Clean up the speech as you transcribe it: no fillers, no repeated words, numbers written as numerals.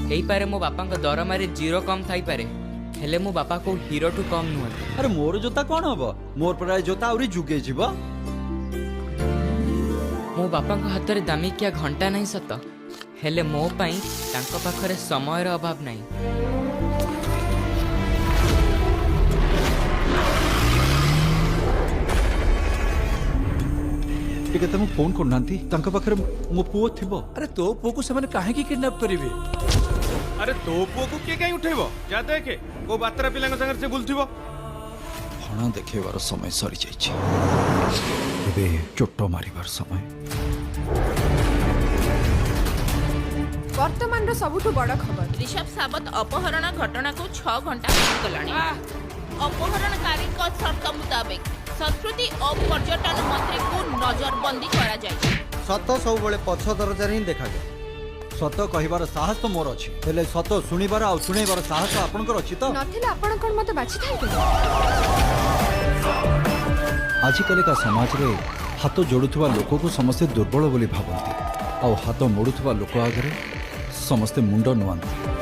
ହେଇପାରେ ମୋ ବାପାଙ୍କ ଦରମାରେ ଜିରୋ କମ୍ ଥାଇପାରେ, ହେଲେ ମୋ ବାପା କୋଉ ହିରୋଠୁ କମ୍ ନୁହନ୍ତି। अरे मोर जोता कौन हम मोर प्राय जोता आउरी जुगे जीव ମୋ ବାପାଙ୍କ ହାତରେ ଦାମିକିଆ ଘଣ୍ଟା ନାହିଁ ସତ, ହେଲେ ମୋ ପାଇଁ ତାଙ୍କ ପାଖରେ ସମୟର ଅଭାବ ନାହିଁ। टिके तम फोन करनांती तांका पाखरे मो पुओ थिबो। अरे तो पुओ को से कहीं किडनैप करेंगे? अरे तो पुओ को किए कहीं उठेब जा देखे को बातरा पिला संगे से बुलथिबो। फणा देखेबार समय सरी जाइछि, एबे चोट मारिबार समय। वर्तमान रो सबुठु बड़ खबर, ऋषभ सावत अपहरण घटना को 6 घंटा गलानी। अपहरणकारी शर्त मुताबिक संस्कृति और पर्यटन मंत्री को नजरबंदी करा जाय। सत सब बड़े पछ दरजार ही देखा जाए। सत कहिबार साहस तो मोर अछि, हेले सत सुनिबार आ सुनैबार साहस आपनकर अछि तो नथिले आपण कोन मते बाछि थाइबे। आजिकल का समाज रे हाथ जोड़ुवा लोक को समस्ते दुर्बल बोली भावती, आ हाथ मोड़ुवा लोक आगे समस्ते मुंड नुआंती।